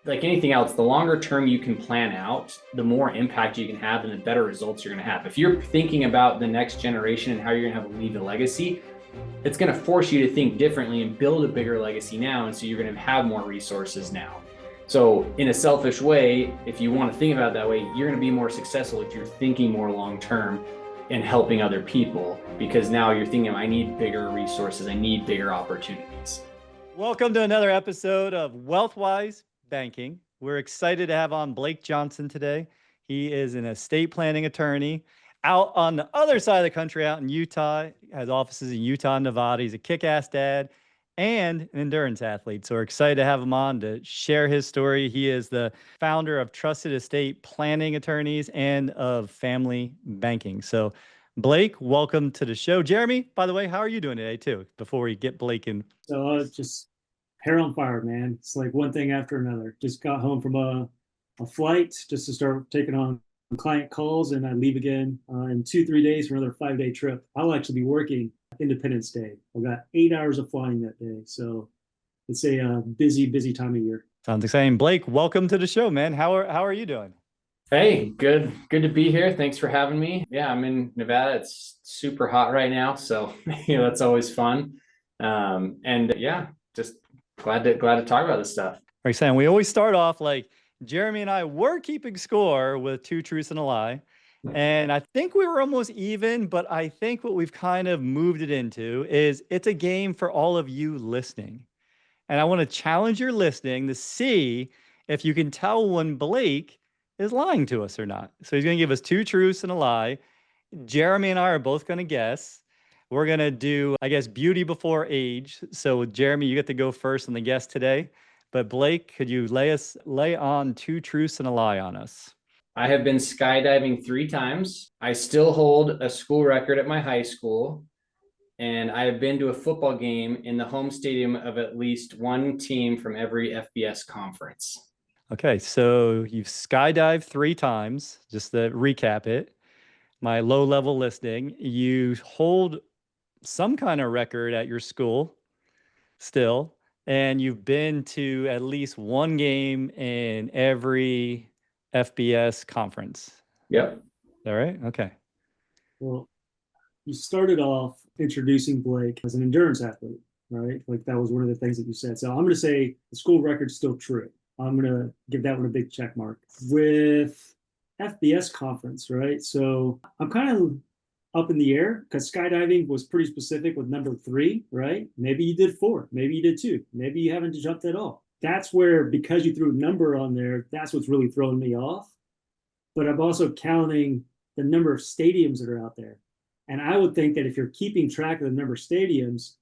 like anything else, the longer term you can plan out, the more impact you can have and the better results you're going to have. If you're thinking about the next generation and how you're going to have to leave a legacy, it's going to force you to think differently and build a bigger legacy now. And so you're going to have more resources now. So in a selfish way, if you want to think about it that way, you're going to be more successful if you're thinking more long term and helping other people, because now you're thinking, I need bigger resources, I need bigger opportunities. Welcome to another episode of WealthWise Banking. We're excited to have on Blake Johnson today. He is an estate planning attorney out on the other side of the country, out in Utah. He has offices in Utah and Nevada. He's a kick-ass dad and an endurance athlete. So we're excited to have him on to share his story. He is the founder of Trusted Estate Planning Attorneys and of Family Banking. So Blake, welcome to the show. Jeremy, by the way, how are you doing today too? Before we get Blake in. So just hair on fire, man. It's like one thing after another. Just got home from a flight just to start taking on client calls, and I leave again in 2-3 days for another 5-day trip. I'll actually be working Independence Day. I've got 8 hours of flying that day. So it's a busy time of year. Sounds exciting. Blake, welcome to the show, man. How are you doing? Hey, good to be here. Thanks for having me. Yeah, I'm in Nevada. It's super hot right now, so that's always fun. And yeah, just glad to talk about this stuff. Like saying, we always start off like Jeremy and I were keeping score with 2 truths and a lie. And I think we were almost even, but I think what we've kind of moved it into is it's a game for all of you listening. And I want to challenge your listening to see if you can tell when Blake is lying to us or not. So he's going to give us 2 truths and a lie. Jeremy and I are both going to guess. We're going to do, I guess, beauty before age. So Jeremy, you get to go first on the guess today. But Blake, could you lay on 2 truths and a lie on us? I have been skydiving 3 times. I still hold a school record at my high school. And I have been to a football game in the home stadium of at least one team from every FBS conference. Okay, so you've skydived 3 times. Just to recap it, my low-level listing, you hold some kind of record at your school still, and you've been to at least one game in every FBS conference. Yep. All right. Okay. Well, you started off introducing Blake as an endurance athlete, right? Like that was one of the things that you said. So I'm going to say the school record's still true. I'm going to give that one a big check mark. With FBS conference, right? So I'm kind of up in the air because skydiving was pretty specific with number 3, right? Maybe you did 4, maybe you did 2, maybe you haven't jumped at all. That's where, because you threw a number on there, that's what's really throwing me off. But I'm also counting the number of stadiums that are out there. And I would think that if you're keeping track of the number of stadiums,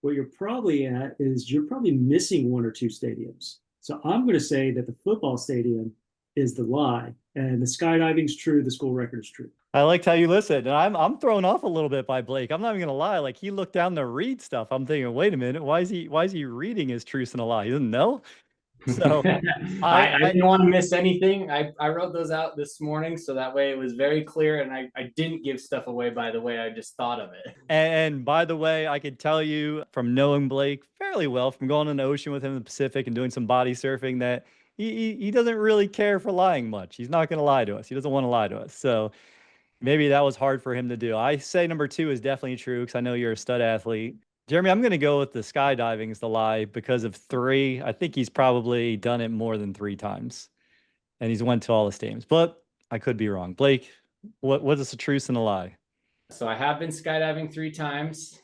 what you're probably at is you're probably missing 1 or 2 stadiums. So I'm going to say that the football stadium is the lie, and the skydiving's true, the school record is true. I liked how you listened, and I'm thrown off a little bit by Blake. I'm not even gonna lie. Like he looked down to read stuff. I'm thinking, wait a minute, why is he reading his truth and a lie? He doesn't know. So I didn't want to miss anything. I wrote those out this morning, so that way it was very clear, and I didn't give stuff away, by the way. I just thought of it. and by the way, I could tell you from knowing Blake fairly well, from going in the ocean with him in the Pacific and doing some body surfing, that he doesn't really care for lying much. He's not gonna lie to us. He doesn't want to lie to us. So maybe that was hard for him to do. I say number 2 is definitely true because I know you're a stud athlete. Jeremy, I'm going to go with the skydiving is the lie because of 3. I think he's probably done it more than 3 times, and he's went to all the stadiums. But I could be wrong. Blake, what is the truth and a lie? So I have been skydiving 3 times.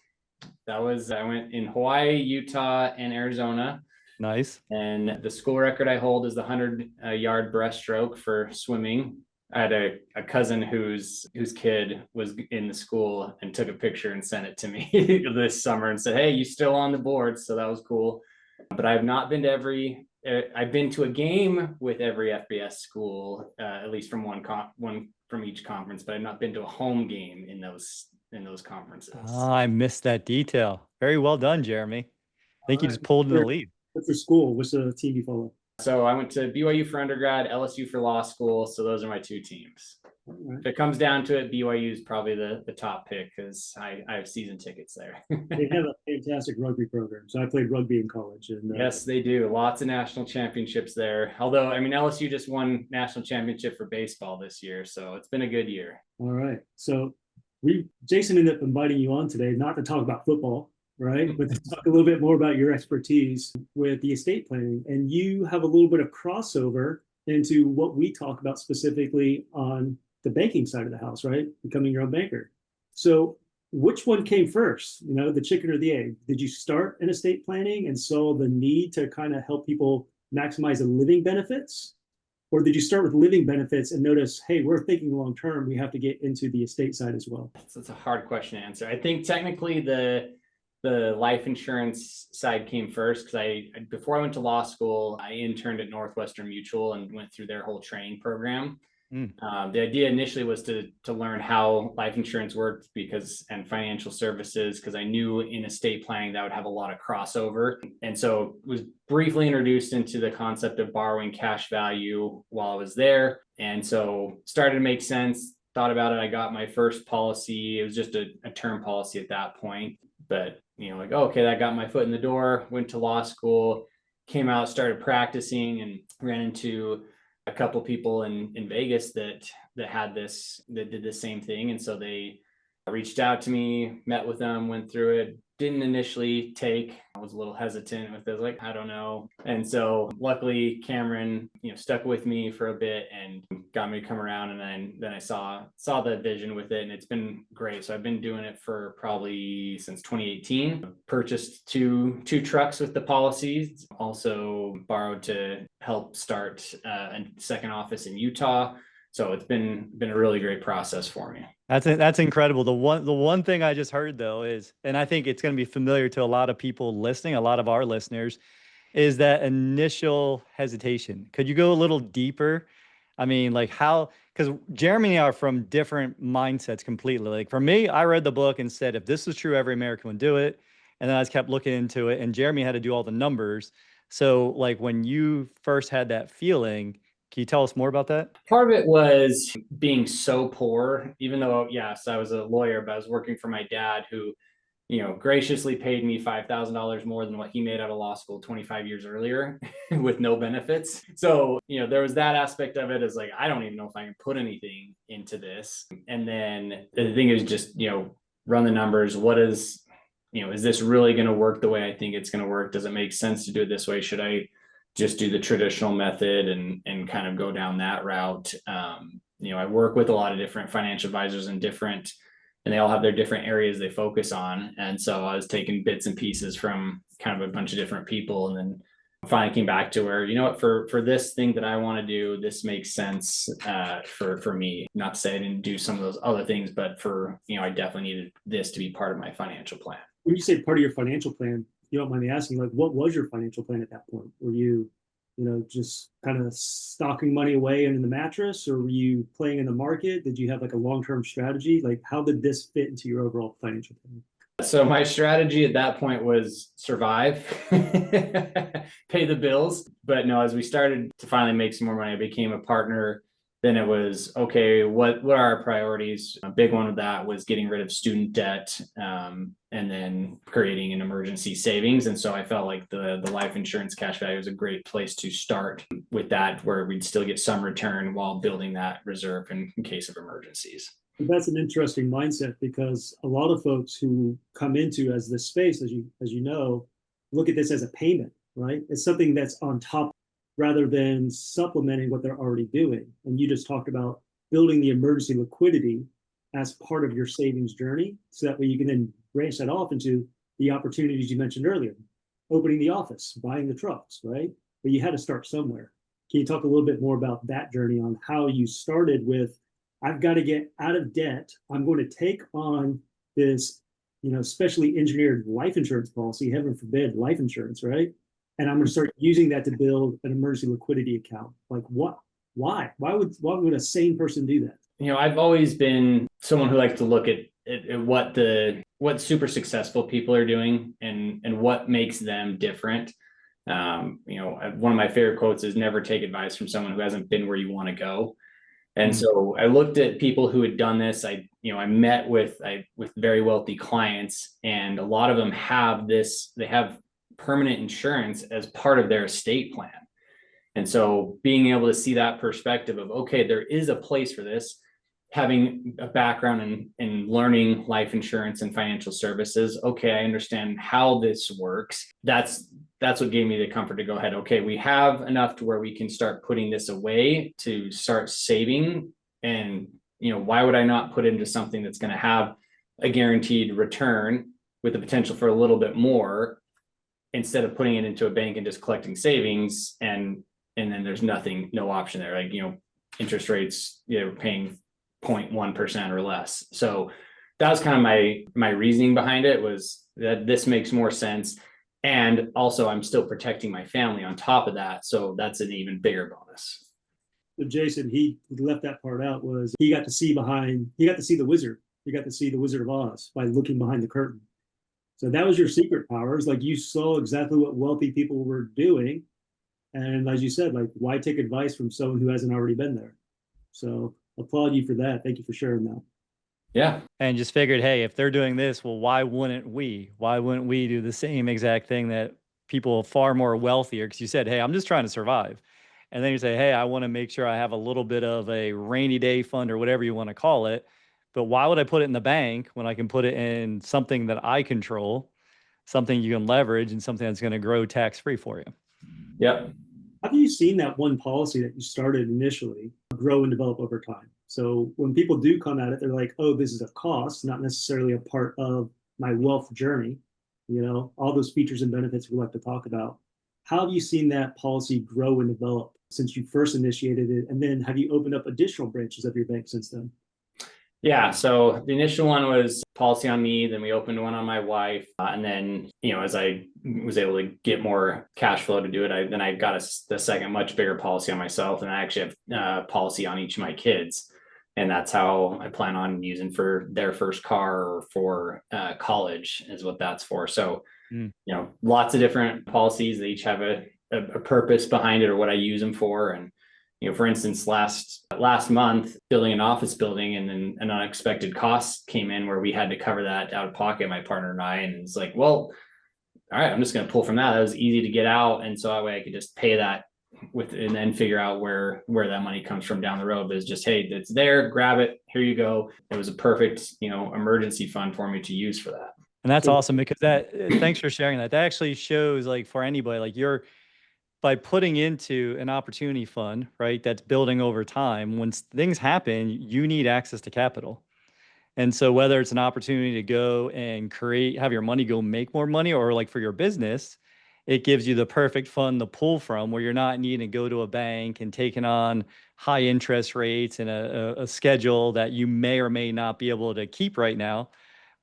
I went in Hawaii, Utah, and Arizona. Nice. And the school record I hold is the 100-yard breaststroke for swimming. I had a cousin whose kid was in the school and took a picture and sent it to me this summer and said, "Hey, you still on the board?" So that was cool. But I've not been to I've been to a game with every FBS school, at least from one from each conference, but I've not been to a home game in those conferences. Oh, I missed that detail. Very well done, Jeremy. I think you just pulled in the lead. What's your school? What's the team you follow? So I went to BYU for undergrad, LSU for law school. So those are my 2 teams. All If it comes down to it, BYU is probably the top pick because I have season tickets there. They have a fantastic rugby program. So I played rugby in college. And Yes, they do. Lots of national championships there. Although, I mean, LSU just won national championship for baseball this year, so it's been a good year. all right. So Jason ended up inviting you on today, not to talk about football, right? But to talk a little bit more about your expertise with the estate planning. And you have a little bit of crossover into what we talk about specifically on the banking side of the house, right? Becoming your own banker. So which one came first, the chicken or the egg? Did you start in estate planning and saw the need to kind of help people maximize the living benefits? Or did you start with living benefits and notice, hey, we're thinking long term, we have to get into the estate side as well? That's a hard question to answer. I think technically the life insurance side came first because before I went to law school, I interned at Northwestern Mutual and went through their whole training program. The idea initially was to learn how life insurance worked and financial services, because I knew in estate planning that would have a lot of crossover. And so was briefly introduced into the concept of borrowing cash value while I was there. And so started to make sense, thought about it. I got my first policy. It was just a term policy at that point. But, okay, that got my foot in the door, went to law school, came out, started practicing, and ran into a couple people in Vegas that did the same thing. And so they reached out to me, met with them, went through it. Didn't initially take. I was a little hesitant with it, like, I don't know. And so luckily Cameron, stuck with me for a bit and got me to come around. And then I saw the vision with it, and it's been great. So I've been doing it for probably since 2018. Purchased two trucks with the policies. Also borrowed to help start a second office in Utah. So it's been a really great process for me. That's incredible. The one thing I just heard though is, and I think it's going to be familiar to a lot of people listening, a lot of our listeners, is that initial hesitation. Could you go a little deeper? I mean, like how, because Jeremy and I are from different mindsets completely. Like for me, I read the book and said, if this was true, every American would do it. And then I just kept looking into it, and Jeremy had to do all the numbers. So like when you first had that feeling, can you tell us more about that? Part of it was being so poor, even though, yes, I was a lawyer, but I was working for my dad who, graciously paid me $5,000 more than what he made out of law school 25 years earlier with no benefits. So, there was that aspect of it, is like, I don't even know if I can put anything into this. And then the thing is just, run the numbers. What is this really going to work the way I think it's going to work? Does it make sense to do it this way? Should I just do the traditional method and kind of go down that route? I work with a lot of different financial advisors and they all have their different areas they focus on. And so I was taking bits and pieces from kind of a bunch of different people, and then finally came back to where, for this thing that I want to do, this makes sense for me. Not to say I didn't do some of those other things, but I definitely needed this to be part of my financial plan. When you say part of your financial plan, you don't mind me asking, like, what was your financial plan at that point? Were you, just kind of stocking money away in the mattress, or were you playing in the market? Did you have like a long-term strategy? Like, how did this fit into your overall financial plan? So my strategy at that point was survive, pay the bills. But no, as we started to finally make some more money, I became a partner. Then it was, okay, what are our priorities? A big one of that was getting rid of student debt, and then creating an emergency savings. And so I felt like the life insurance cash value was a great place to start with that, where we'd still get some return while building that reserve in case of emergencies. That's an interesting mindset, because a lot of folks who come into as this space, as you know, look at this as a payment, right? It's something that's on top rather than supplementing what they're already doing. And you just talked about building the emergency liquidity as part of your savings journey, so that way you can then branch that off into the opportunities you mentioned earlier, opening the office, buying the trucks, right? But you had to start somewhere. Can you talk a little bit more about that journey on how you started with, I've got to get out of debt. I'm going to take on this, specially engineered life insurance policy, heaven forbid, life insurance, right? And I'm going to start using that to build an emergency liquidity account. Like, what? Why? Why would a sane person do that? I've always been someone who likes to look at what super successful people are doing and what makes them different. One of my favorite quotes is, never take advice from someone who hasn't been where you want to go. And so I looked at people who had done this. I met with very wealthy clients, and a lot of them have this, they have permanent insurance as part of their estate plan. And so being able to see that perspective of, okay, there is a place for this, having a background in learning life insurance and financial services. Okay, I understand how this works. That's what gave me the comfort to go ahead. Okay, we have enough to where we can start putting this away to start saving. And, why would I not put into something that's going to have a guaranteed return with the potential for a little bit more, instead of putting it into a bank and just collecting savings and then there's no option there. Like, interest rates, paying 0.1% or less. So that was kind of my reasoning behind it, was that this makes more sense. And also I'm still protecting my family on top of that. So that's an even bigger bonus. So Jason, he left that part out, was he got to see the wizard. He got to see the Wizard of Oz by looking behind the curtain. So that was your secret powers. Like, you saw exactly what wealthy people were doing. And as you said, like, why take advice from someone who hasn't already been there? So applaud you for that. Thank you for sharing that. Yeah. And just figured, hey, if they're doing this, well, why wouldn't we? Why wouldn't we do the same exact thing that people far more wealthier? Because you said, hey, I'm just trying to survive. And then you say, hey, I want to make sure I have a little bit of a rainy day fund or whatever you want to call it. But why would I put it in the bank when I can put it in something that I control, something you can leverage, and something that's going to grow tax-free for you? Yep. Have you seen that one policy that you started initially grow and develop over time? So when people do come at it, they're like, oh, this is a cost, not necessarily a part of my wealth journey. All those features and benefits we like to talk about. How have you seen that policy grow and develop since you first initiated it? And then have you opened up additional branches of your bank since then? Yeah. So the initial one was policy on me. Then we opened one on my wife. And then, as I was able to get more cash flow to do it, I got the second much bigger policy on myself. And I actually have policy on each of my kids. And that's how I plan on using for their first car or for college, is what that's for. So, lots of different policies. They each have a purpose behind it, or what I use them for. And, for instance, last month, building an office building, and then an unexpected cost came in where we had to cover that out of pocket, my partner and I. And it's like, well, all right, I'm just going to pull from that. That was easy to get out. And so that way I could just pay that and then figure out where that money comes from down the road. But it's just, hey, it's there, grab it, here you go. It was a perfect, emergency fund for me to use for that. And that's awesome, because thanks for sharing that. That actually shows, like, for anybody, like, by putting into an opportunity fund, right, that's building over time, when things happen, you need access to capital. And so whether it's an opportunity to go and have your money go make more money, or like for your business, it gives you the perfect fund to pull from, where you're not needing to go to a bank and taking on high interest rates and a schedule that you may or may not be able to keep right now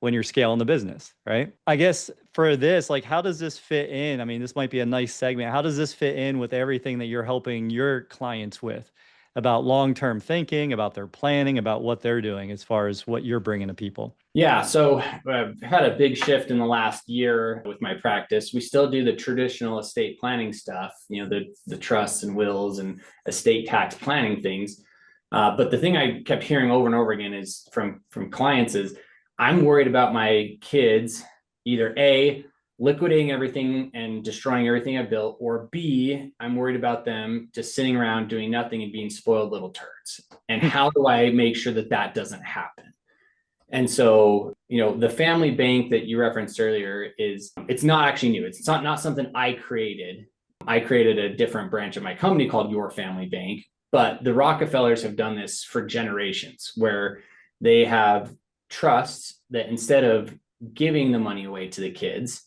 when you're scaling the business, right? I guess for this, like, how does this fit in? I mean, this might be a nice segment. How does this fit in with everything that you're helping your clients with about long-term thinking, about their planning, about what they're doing as far as what you're bringing to people? Yeah. So I've had a big shift in the last year with my practice. We still do the traditional estate planning stuff, the trusts and wills and estate tax planning things. But the thing I kept hearing over and over again is from clients is, I'm worried about my kids either A, liquidating everything and destroying everything I've built, or B, I'm worried about them just sitting around doing nothing and being spoiled little turds. And how do I make sure that doesn't happen? And so, the family bank that you referenced earlier it's not actually new. It's not something I created. I created a different branch of my company called Your Family Bank, but the Rockefellers have done this for generations, where they have trusts that instead of giving the money away to the kids,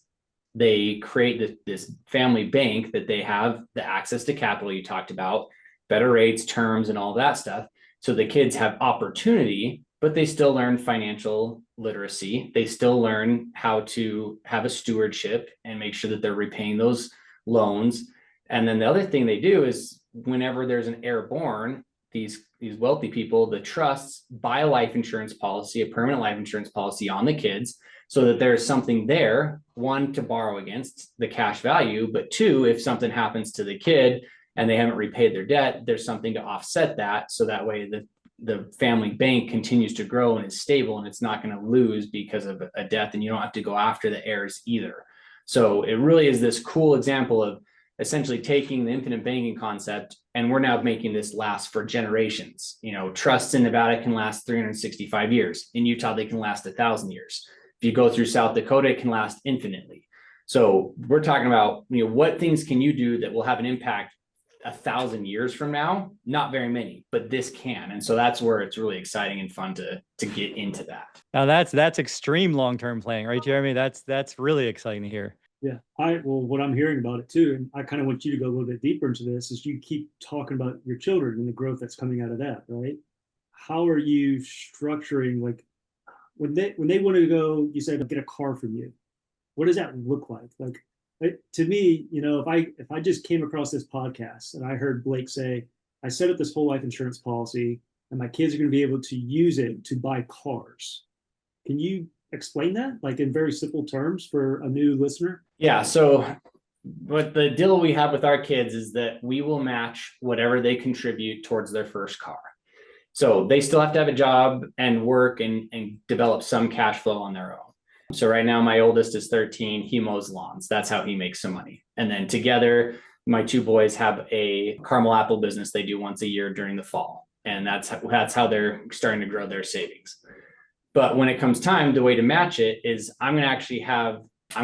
they create this family bank that they have the access to capital you talked about, better rates, terms, and all that stuff. So the kids have opportunity, but they still learn financial literacy. They still learn how to have a stewardship and make sure that they're repaying those loans. And then the other thing they do is, whenever there's an heir born, these wealthy people, the trusts, buy a life insurance policy, a permanent life insurance policy on the kids, so that there's something there, one, to borrow against the cash value, but two, if something happens to the kid and they haven't repaid their debt, there's something to offset that. So that way the the family bank continues to grow and is stable and it's not going to lose because of a death, and you don't have to go after the heirs either. So it really is this cool example of essentially taking the infinite banking concept, and we're now making this last for generations. Trusts in Nevada can last 365 years. In Utah, they can last 1,000 years. If you go through South Dakota, it can last infinitely. So we're talking about, what things can you do that will have an impact 1,000 years from now? Not very many, but this can. And so that's where it's really exciting and fun to get into that. Now that's extreme long-term planning, right, Jeremy? That's really exciting to hear. Yeah. Well, what I'm hearing about it too, and I kind of want you to go a little bit deeper into this, is you keep talking about your children and the growth that's coming out of that, right? How are you structuring, like when they want to go, you said, get a car from you. What does that look like? To me, if I just came across this podcast and I heard Blake say, I set up this whole life insurance policy and my kids are going to be able to use it to buy cars. Can you explain that, like in very simple terms for a new listener? Yeah. So what the deal we have with our kids is that we will match whatever they contribute towards their first car. So they still have to have a job and work and develop some cash flow on their own. So right now, my oldest is 13. He mows lawns. That's how he makes some money. And then together, my two boys have a caramel apple business they do once a year during the fall. And that's how they're starting to grow their savings. But when it comes time, the way to match it is I'm going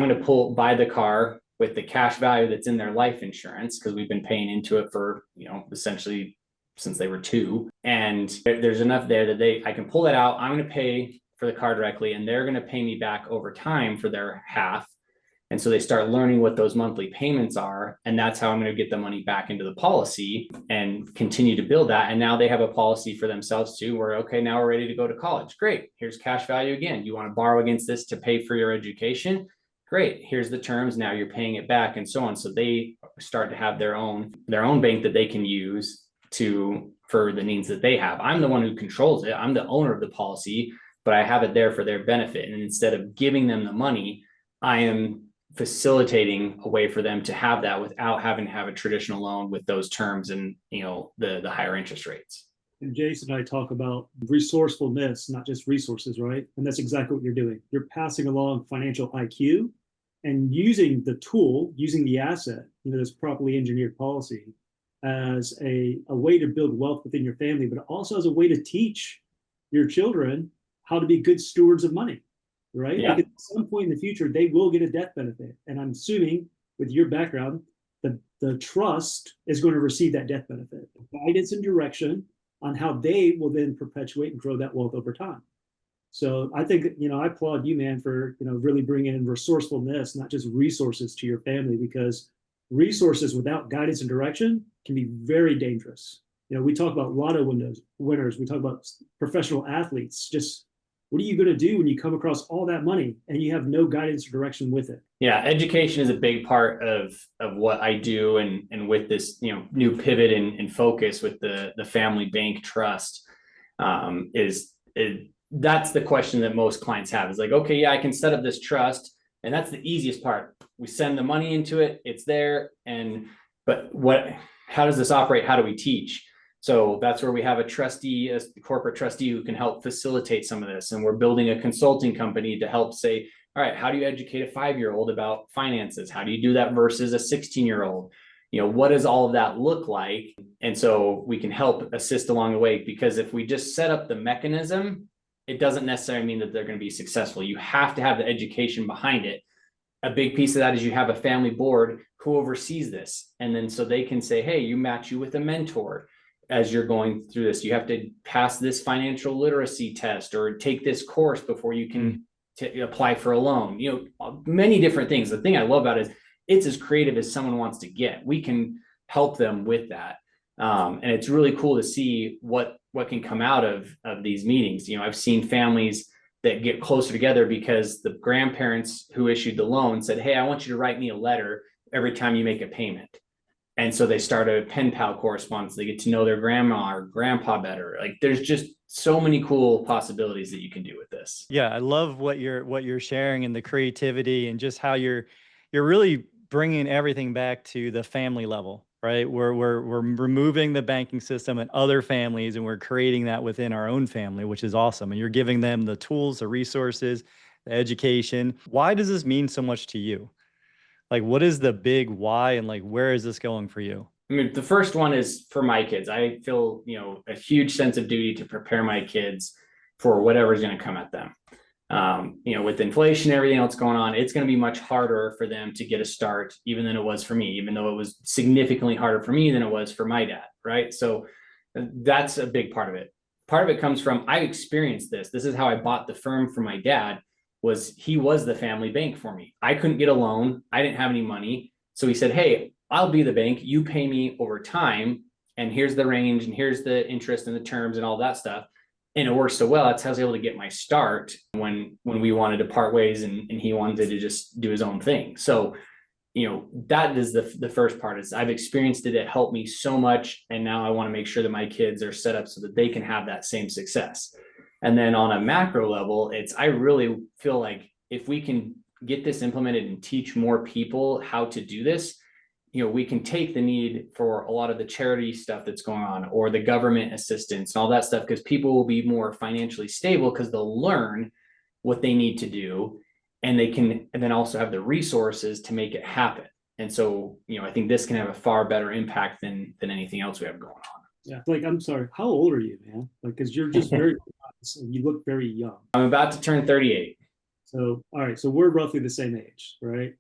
to buy the car with the cash value that's in their life insurance, because we've been paying into it for, essentially since they were 2. And there's enough there that I can pull that out. I'm going to pay for the car directly, and they're going to pay me back over time for their half. And so they start learning what those monthly payments are. And that's how I'm going to get the money back into the policy and continue to build that. And now they have a policy for themselves too, where, okay, now we're ready to go to college. Great. Here's cash value again. You want to borrow against this to pay for your education? Great. Here's the terms. Now you're paying it back, and so on. So they start to have their own bank that they can use for the needs that they have. I'm the one who controls it. I'm the owner of the policy, but I have it there for their benefit. And instead of giving them the money, I am facilitating a way for them to have that without having to have a traditional loan with those terms and, the higher interest rates. And Jason and I talk about resourcefulness, not just resources, right? And that's exactly what you're doing. You're passing along financial IQ and using the tool, using the asset, this properly engineered policy as a way to build wealth within your family, but also as a way to teach your children how to be good stewards of money, right? Yeah. Because at some point in the future, they will get a death benefit. And I'm assuming with your background, the trust is going to receive that death benefit, guidance and direction on how they will then perpetuate and grow that wealth over time. So I think, I applaud you, man, for, really bringing in resourcefulness, not just resources to your family, because resources without guidance and direction can be very dangerous. We talk about lotto winners. We talk about professional athletes. Just what are you going to do when you come across all that money and you have no guidance or direction with it? Yeah, education is a big part of what I do, and with this new pivot and focus with the family bank trust, that's the question that most clients have is like, okay, yeah, I can set up this trust, and that's the easiest part. We send the money into it, it's there, but how does this operate? How do we teach? So that's where we have a trustee, a corporate trustee, who can help facilitate some of this. And we're building a consulting company to help say, all right, how do you educate a 5-year-old about finances? How do you do that versus a 16-year-old? What does all of that look like? And so we can help assist along the way, because if we just set up the mechanism, it doesn't necessarily mean that they're going to be successful. You have to have the education behind it. A big piece of that is you have a family board who oversees this. And then so they can say, hey, you match you with a mentor as you're going through this. You have to pass this financial literacy test or take this course before you can apply for a loan. Many different things. The thing I love about it is it's as creative as someone wants to get. We can help them with that. And it's really cool to see what can come out of these meetings. I've seen families that get closer together because the grandparents who issued the loan said, hey, I want you to write me a letter every time you make a payment. And so they start a pen pal correspondence. They get to know their grandma or grandpa better. Like, there's just so many cool possibilities that you can do with this. Yeah, I love what you're sharing, and the creativity, and just how you're really bringing everything back to the family level, right? We're removing the banking system and other families, and we're creating that within our own family, which is awesome. And you're giving them the tools, the resources, the education. Why does this mean so much to you? Like, what is the big why, and like, where is this going for you? I mean, the first one is for my kids. I feel, a huge sense of duty to prepare my kids for whatever's going to come at them. With inflation and everything else going on, it's going to be much harder for them to get a start, even than it was for me, even though it was significantly harder for me than it was for my dad. Right. So that's a big part of it. Part of it comes from, I experienced this. This is how I bought the firm for my dad. He was the family bank for me. I couldn't get a loan. I didn't have any money. So he said, hey, I'll be the bank. You pay me over time. And here's the range, and here's the interest and the terms and all that stuff. And it worked so well. That's how I was able to get my start when we wanted to part ways and he wanted to just do his own thing. So, that is the first part. Is I've experienced it. It helped me so much. And now I want to make sure that my kids are set up so that they can have that same success. And then on a macro level, I really feel like if we can get this implemented and teach more people how to do this, we can take the need for a lot of the charity stuff that's going on, or the government assistance and all that stuff, because people will be more financially stable because they'll learn what they need to do, and they can, and then also have the resources to make it happen. And so, I think this can have a far better impact than anything else we have going on. Yeah. Like, I'm sorry, how old are you, man? Like, because you're just very, you look very young. I'm about to turn 38. So, all right. So we're roughly the same age, right?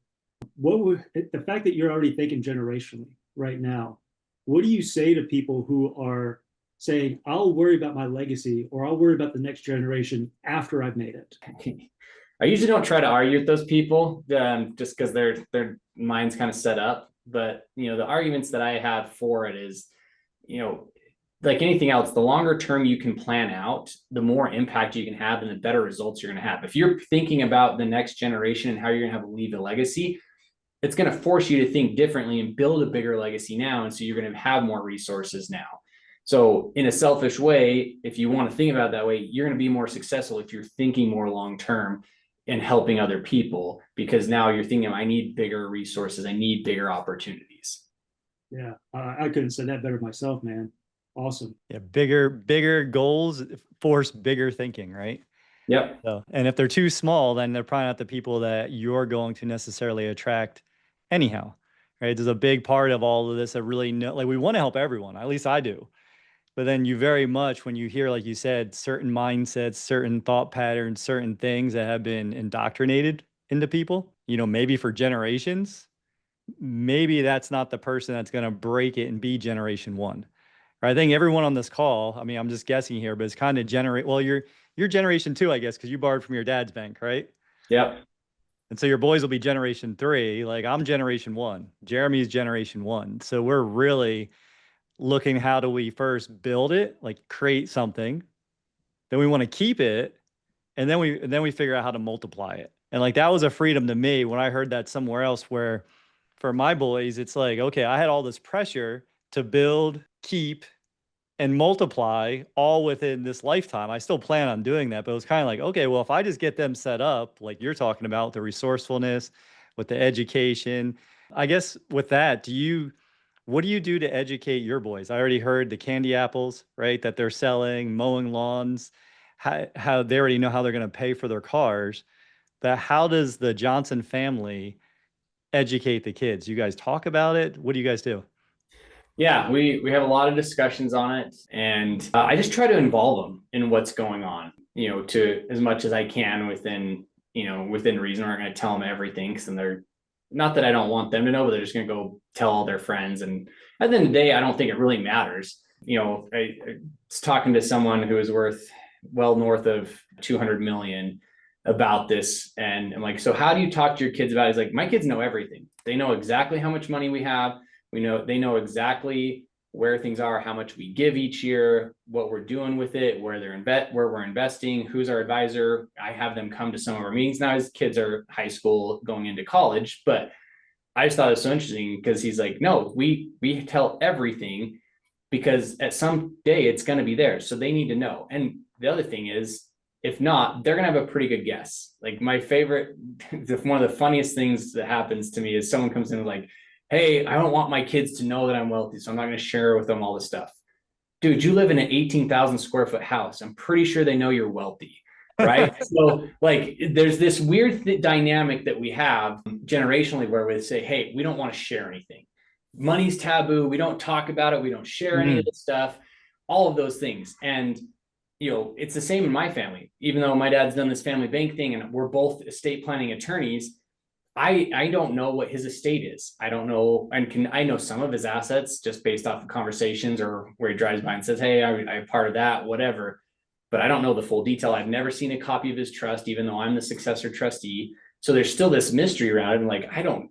The fact that you're already thinking generationally right now, what do you say to people who are saying, I'll worry about my legacy, or I'll worry about the next generation after I've made it? I usually don't try to argue with those people just because their mind's kind of set up. But, the arguments that I have for it is, like anything else, the longer term you can plan out, the more impact you can have and the better results you're going to have. If you're thinking about the next generation and how you're going to have to leave a legacy, it's going to force you to think differently and build a bigger legacy now. And so you're going to have more resources now. So in a selfish way, if you want to think about it that way, you're going to be more successful if you're thinking more long-term and helping other people, because now you're thinking, I need bigger resources. I need bigger opportunities. Yeah. I couldn't say that better myself, man. Awesome. Yeah. Bigger goals force bigger thinking, right? Yep. So, and if they're too small, then they're probably not the people that you're going to necessarily attract anyhow, right? There's a big part of all of this that really like we want to help everyone, at least I do. But then you very much, when you hear, like you said, certain mindsets, certain thought patterns, certain things that have been indoctrinated into people, maybe for generations, maybe that's not the person that's going to break it and be generation one. I think everyone on this call, I mean, I'm just guessing here, but it's kind of you're generation two, I guess, because you borrowed from your dad's bank, right? Yep. And so your boys will be generation three. Like, I'm generation one. Jeremy's generation one. So we're really looking, how do we first build it, like create something, then we want to keep it, and then we figure out how to multiply it. And like, that was a freedom to me when I heard that somewhere else, where for my boys, it's like, okay, I had all this pressure to build, keep, and multiply all within this lifetime. I still plan on doing that, but it was kind of like, okay, well, if I just get them set up, like you're talking about, the resourcefulness, with the education, I guess with that, what do you do to educate your boys? I already heard the candy apples, right, that they're selling, mowing lawns, how they already know how they're going to pay for their cars. But how does the Johnson family educate the kids? You guys talk about it? What do you guys do? Yeah, we have a lot of discussions on it, and I just try to involve them in what's going on, to as much as I can within reason. We're not going to tell them everything, because then they're, not that I don't want them to know, but they're just going to go tell all their friends. And at the end of the day, I don't think it really matters. I was talking to someone who is worth well north of 200 million about this. And I'm like, so how do you talk to your kids about it? He's like, my kids know everything. They know exactly how much money we have. They know exactly where things are, how much we give each year, what we're doing with it, where we're investing, who's our advisor. I have them come to some of our meetings now. His kids are high school going into college, but I just thought it was so interesting, because he's like, no, we tell everything, because at some day it's going to be there. So they need to know. And the other thing is, if not, they're going to have a pretty good guess. Like, my favorite, one of the funniest things that happens to me is someone comes in like, Hey, I don't want my kids to know that I'm wealthy, so I'm not going to share with them all this stuff. Dude, you live in an 18,000 square foot house. I'm pretty sure they know you're wealthy, right? So, like, there's this weird dynamic that we have generationally where we say, hey, we don't want to share anything. Money's taboo. We don't talk about it. We don't share any of Mm, this stuff, all of those things. And, it's the same in my family. Even though my dad's done this family bank thing and we're both estate planning attorneys, I don't know what his estate is. I don't know, and I know some of his assets just based off of conversations or where he drives by and says, "Hey, I'm part of that, whatever." But I don't know the full detail. I've never seen a copy of his trust, even though I'm the successor trustee. So there's still this mystery around it. And like, I don't,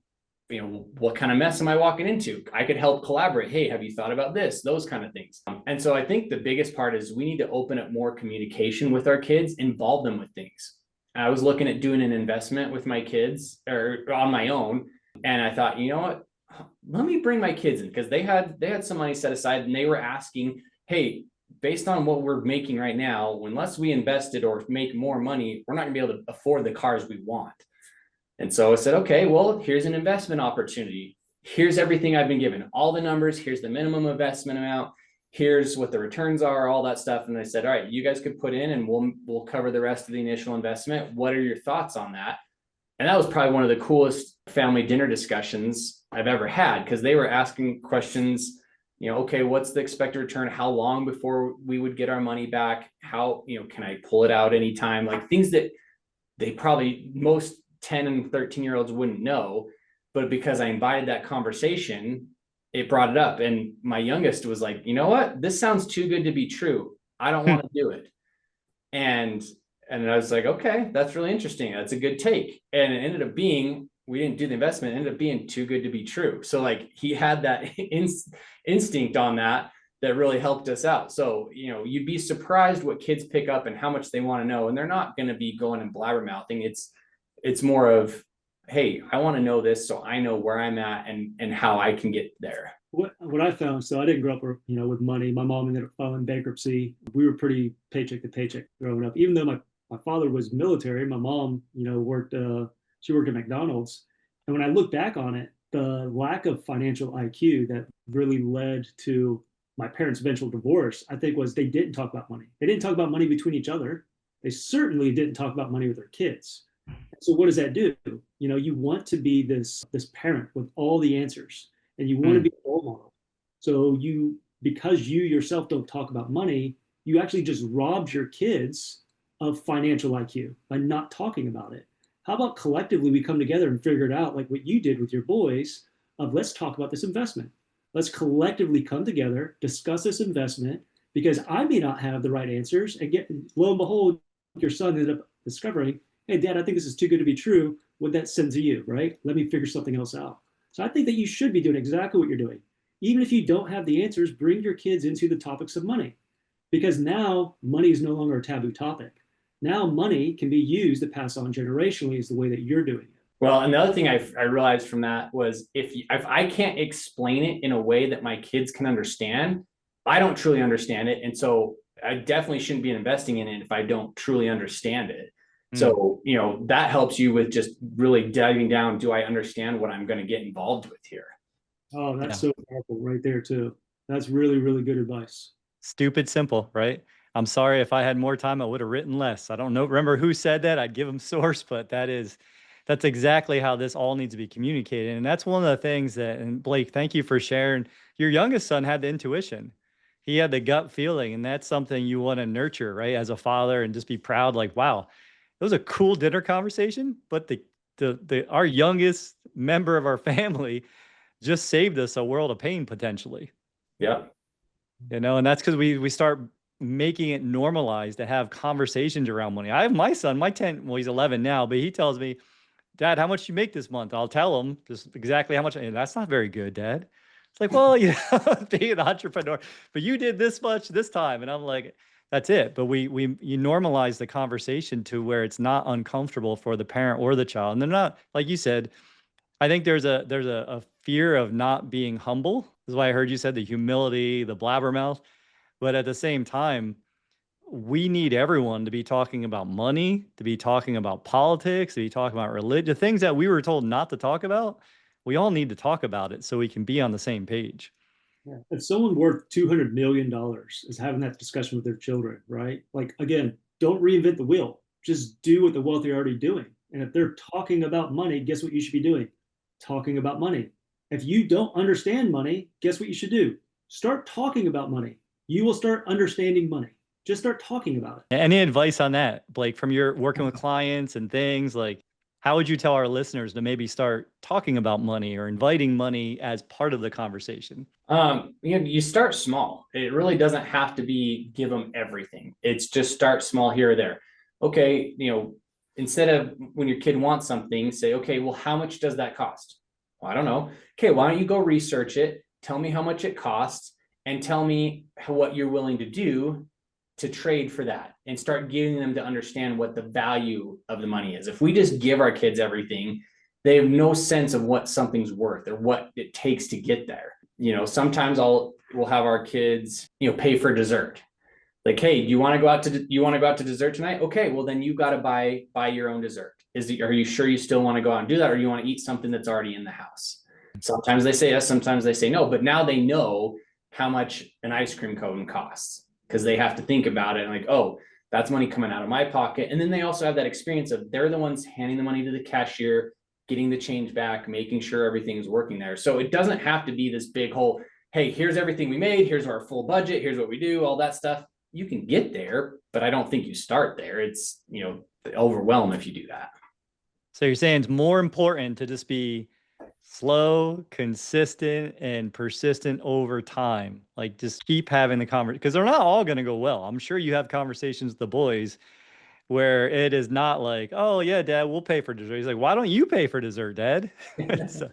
what kind of mess am I walking into? I could help collaborate. Hey, have you thought about this? Those kind of things. And so I think the biggest part is we need to open up more communication with our kids, involve them with things. I was looking at doing an investment with my kids or on my own. And I thought, you know what? Let me bring my kids in because they had some money set aside and they were asking, hey, based on what we're making right now, unless we invested or make more money, we're not gonna be able to afford the cars we want. And so I said, okay, well, here's an investment opportunity. Here's everything I've been given, all the numbers. Here's the minimum investment amount. Here's what the returns are, all that stuff. And I said, all right, you guys could put in and we'll cover the rest of the initial investment. What are your thoughts on that? And that was probably one of the coolest family dinner discussions I've ever had because they were asking questions, okay, what's the expected return? How long before we would get our money back? How, can I pull it out anytime? Like things that they probably most 10 and 13-year-olds wouldn't know. But because I invited that conversation, it brought it up. And my youngest was like, you know what? This sounds too good to be true. I don't want to do it. And I was like, okay, that's really interesting. That's a good take. And it ended up being, we didn't do the investment, it ended up being too good to be true. So like he had that instinct on that really helped us out. So, you'd be surprised what kids pick up and how much they want to know. And they're not going to be going and blabbermouthing. It's more of, hey, I want to know this so I know where I'm at and how I can get there. What I found, so I didn't grow up, with money. My mom ended up filing bankruptcy. We were pretty paycheck to paycheck growing up. Even though my father was military, my mom, worked. She worked at McDonald's. And when I look back on it, the lack of financial IQ that really led to my parents' eventual divorce, I think, was they didn't talk about money. They didn't talk about money between each other. They certainly didn't talk about money with their kids. So what does that do? You want to be this parent with all the answers, and you want to be a role model. So because you yourself don't talk about money, you actually just robbed your kids of financial IQ by not talking about it. How about collectively we come together and figure it out, like what you did with your boys, of let's talk about this investment. Let's collectively come together, discuss this investment, because I may not have the right answers, and lo and behold, your son ended up discovering, hey, Dad, I think this is too good to be true. What that send to you, right? Let me figure something else out. So I think that you should be doing exactly what you're doing. Even if you don't have the answers, bring your kids into the topics of money, because now money is no longer a taboo topic. Now money can be used to pass on generationally is the way that you're doing it. Well, another thing I realized from that was if I can't explain it in a way that my kids can understand, I don't truly understand it. And so I definitely shouldn't be investing in it if I don't truly understand it. mm. So, that helps you with just really diving down. Do I understand what I'm going to get involved with here? Oh, that's Yeah. so powerful right there too. That's really, really good advice. Stupid simple, right? I'm sorry if I had more time, I would have written less. I don't know, remember who said that. I'd give them source, but that's exactly how this all needs to be communicated. And that's one of the things that, and Blake, thank you for sharing. Your youngest son had the intuition. He had the gut feeling, and that's something you want to nurture, right? As a father, and just be proud, like, wow, it was a cool dinner conversation, but our youngest member of our family just saved us a world of pain potentially. Yeah. And that's because we start making it normalized to have conversations around money. I have my son, my 10, well, he's 11 now, but he tells me, Dad, how much you make this month? I'll tell him just exactly how much. And that's not very good, Dad. It's like, well, being an entrepreneur, but you did this much this time. And I'm like, that's it. But you normalize the conversation to where it's not uncomfortable for the parent or the child. And they're not, like you said, I think there's a fear of not being humble. This is why I heard you said the humility, the blabbermouth. But at the same time, we need everyone to be talking about money, to be talking about politics, to be talking about religion, things that we were told not to talk about. we all need to talk about it so we can be on the same page. Yeah. If someone worth $200 million is having that discussion with their children, right? Like, again, don't reinvent the wheel. Just do what the wealthy are already doing. And if they're talking about money, guess what you should be doing? Talking about money. If you don't understand money, guess what you should do? Start talking about money. You will start understanding money. Just start talking about it. Any advice on that, Blake, from your working with clients and things like, how would you tell our listeners to maybe start talking about money or inviting money as part of the conversation? You start small. It really doesn't have to be give them everything. It's just start small here or there. Okay, instead of when your kid wants something, say, okay, well, how much does that cost? Well, I don't know. Okay, why don't you go research it? Tell me how much it costs and tell me what you're willing to do to trade for that, and start getting them to understand what the value of the money is. If we just give our kids everything, they have no sense of what something's worth or what it takes to get there. Sometimes we'll have our kids, pay for dessert. Like, hey, you want to go out to dessert tonight? Okay, well then you got to buy your own dessert. Are you sure you still want to go out and do that, or you want to eat something that's already in the house? Sometimes they say yes, sometimes they say no, but now they know how much an ice cream cone costs, because they have to think about it, like, oh, that's money coming out of my pocket. And then they also have that experience of they're the ones handing the money to the cashier, getting the change back, making sure everything's working there. So it doesn't have to be this big whole, hey, here's everything we made, here's our full budget, here's what we do, all that stuff. You can get there, but I don't think you start there. It's, overwhelm if you do that. So you're saying it's more important to just be slow, consistent, and persistent over time. Like, just keep having the conversation, because they're not all going to go well. I'm sure you have conversations with the boys where it is not like, oh yeah, Dad, we'll pay for dessert. He's like, why don't you pay for dessert, Dad? So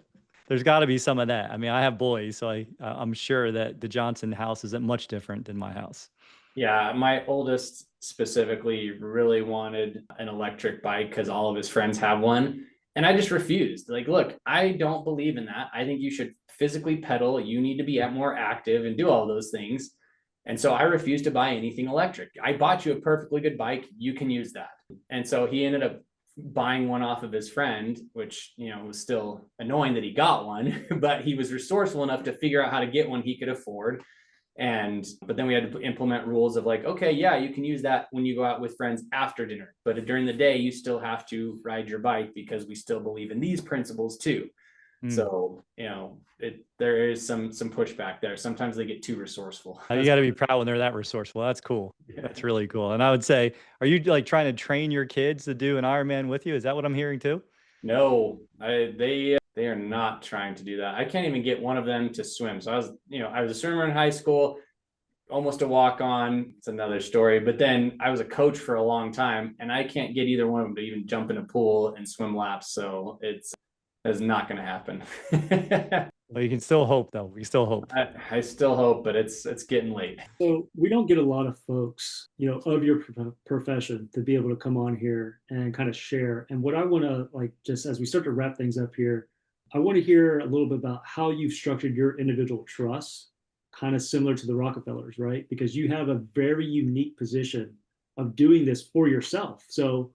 there's got to be some of that. I mean, I have boys, so I'm sure that the Johnson house isn't much different than my house. Yeah, my oldest specifically really wanted an electric bike because all of his friends have one. And I just refused. Like, look, I don't believe in that. I think you should physically pedal. You need to be more active and do all those things. And so I refused to buy anything electric. I bought you a perfectly good bike. You can use that. And so he ended up buying one off of his friend, which, was still annoying that he got one, but he was resourceful enough to figure out how to get one he could afford. But then we had to implement rules of like, okay, yeah, you can use that when you go out with friends after dinner, but during the day, you still have to ride your bike because we still believe in these principles too. So, there is some pushback there. Sometimes they get too resourceful. You got to be proud when they're that resourceful. That's cool. Yeah. That's really cool. And I would say, are you like trying to train your kids to do an Ironman with you? Is that what I'm hearing too? No, they are not trying to do that. I can't even get one of them to swim. So I was a swimmer in high school, almost a walk-on. It's another story. But then I was a coach for a long time, and I can't get either one of them to even jump in a pool and swim laps. So it's not going to happen. Well, you can still hope, though. We still hope. I still hope, but it's getting late. So we don't get a lot of folks, of your profession to be able to come on here and kind of share. And what I want to just as we start to wrap things up here, I want to hear a little bit about how you've structured your individual trusts, kind of similar to the Rockefellers, right? Because you have a very unique position of doing this for yourself. So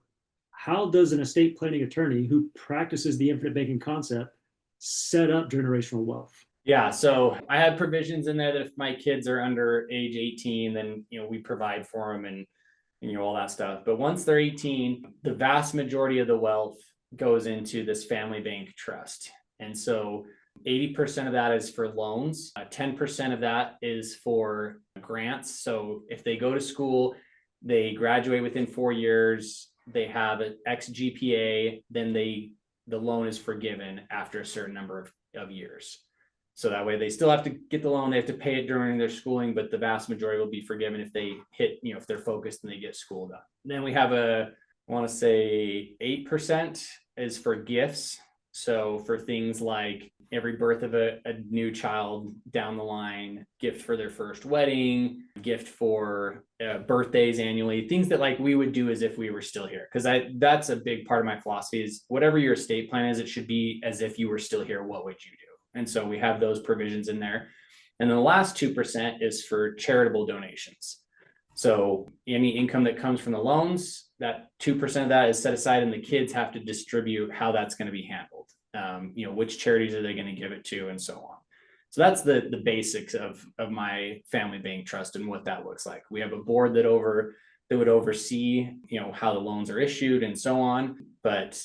how does an estate planning attorney who practices the infinite banking concept set up generational wealth? Yeah, so I have provisions in there that if my kids are under age 18, then we provide for them and all that stuff. But once they're 18, the vast majority of the wealth goes into this family bank trust. And so 80% of that is for loans. 10% of that is for grants. So if they go to school, they graduate within 4 years, they have an X GPA, then the loan is forgiven after a certain number of years. So that way they still have to get the loan, they have to pay it during their schooling, but the vast majority will be forgiven if they hit, if they're focused and they get school done. Then we have I want to say 8% is for gifts. So for things like every birth of a new child down the line, gift for their first wedding, gift for birthdays annually, things that like we would do as if we were still here. Because that's a big part of my philosophy is whatever your estate plan is, it should be as if you were still here. What would you do? And so we have those provisions in there. And then the last 2% is for charitable donations. So any income that comes from the loans, that 2% of that is set aside and the kids have to distribute how that's going to be handled. Which charities are they going to give it to, and so on. So that's the basics of my family bank trust and what that looks like. We have a board that would oversee, how the loans are issued and so on. But,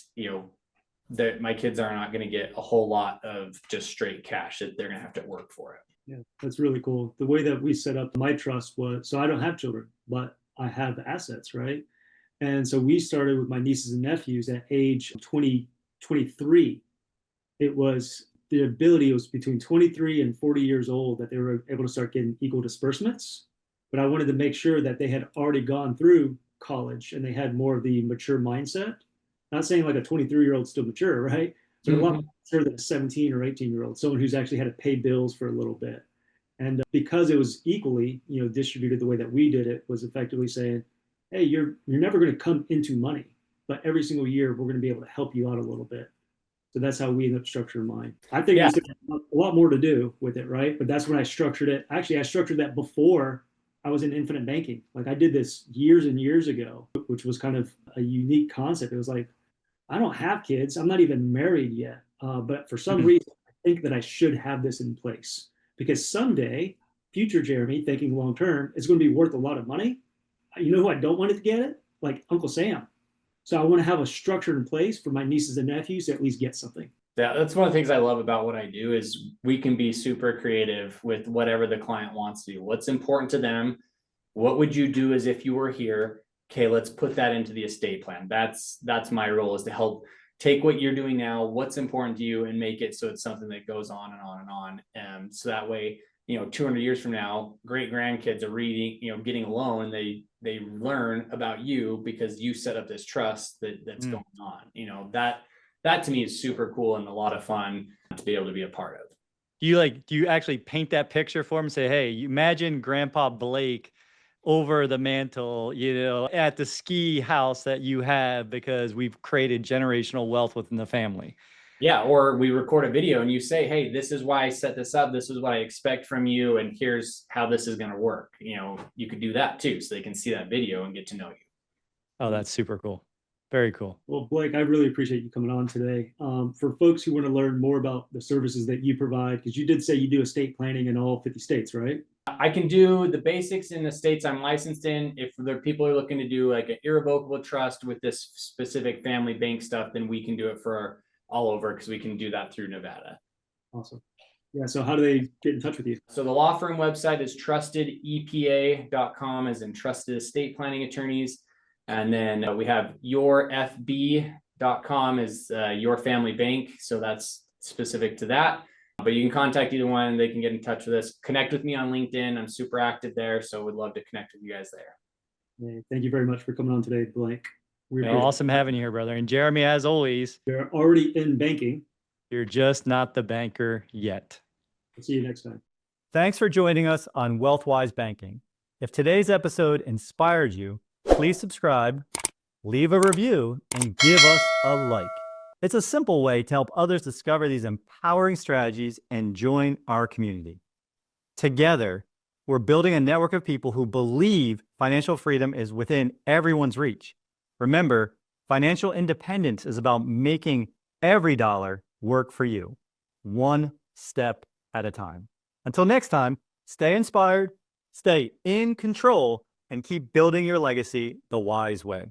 that my kids are not going to get a whole lot of just straight cash, that they're going to have to work for it. Yeah, that's really cool. The way that we set up my trust was, so I don't have children, but I have assets, right? And so we started with my nieces and nephews at age 23. It was the ability, it was between 23 and 40 years old that they were able to start getting equal disbursements. But I wanted to make sure that they had already gone through college and they had more of the mature mindset. Not saying like a 23-year-old still mature, right? But a lot more mature than a 17 or 18-year-old, someone who's actually had to pay bills for a little bit. And because it was equally, distributed the way that we did it, was effectively saying, hey, you're never going to come into money, but every single year we're going to be able to help you out a little bit. So that's how we end up structuring mine. I think there's a lot more to do with it, right? But that's when I structured it. Actually, I structured that before I was in Infinite Banking. Like I did this years and years ago, which was kind of a unique concept. It was like, I don't have kids. I'm not even married yet. But for some reason, I think that I should have this in place because someday, future Jeremy, thinking long term, is going to be worth a lot of money. You know who I don't want it to get it? Like Uncle Sam. So I want to have a structure in place for my nieces and nephews to at least get something. Yeah, that's one of the things I love about what I do is we can be super creative with whatever the client wants to do. What's important to them? What would you do as if you were here? Okay, let's put that into the estate plan. That's my role, is to help take what you're doing now, what's important to you, and make it so it's something that goes on and on and on. And so that way, 200 years from now, great grandkids are reading, getting a loan. They learn about you because you set up this trust that's going on. That to me is super cool and a lot of fun to be able to be a part of. Do you actually paint that picture for them and say, hey, you imagine Grandpa Blake over the mantle, at the ski house that you have because we've created generational wealth within the family? Yeah, or we record a video and you say, hey, this is why I set this up. This is what I expect from you. And here's how this is going to work. You could do that too. So they can see that video and get to know you. Oh, that's super cool. Very cool. Well, Blake, I really appreciate you coming on today. For folks who want to learn more about the services that you provide, because you did say you do estate planning in all 50 states, right? I can do the basics in the states I'm licensed in. If there are people who are looking to do like an irrevocable trust with this specific family bank stuff, then we can do it for all over because we can do that through Nevada. Awesome. Yeah. So how do they get in touch with you? So the law firm website is trustedepa.com, as in Trusted Estate Planning Attorneys. And then we have yourfb.com is your family bank. So that's specific to that. But you can contact either one. They can get in touch with us. Connect with me on LinkedIn. I'm super active there. So we'd love to connect with you guys there. Hey, thank you very much for coming on today, Blake. Awesome having you here, brother. And Jeremy, as always, you're already in banking. You're just not the banker yet. I'll see you next time. Thanks for joining us on WealthWise Banking. If today's episode inspired you, please subscribe, leave a review, and give us a like. It's a simple way to help others discover these empowering strategies and join our community. Together, we're building a network of people who believe financial freedom is within everyone's reach. Remember, financial independence is about making every dollar work for you, one step at a time. Until next time, stay inspired, stay in control, and keep building your legacy the wise way.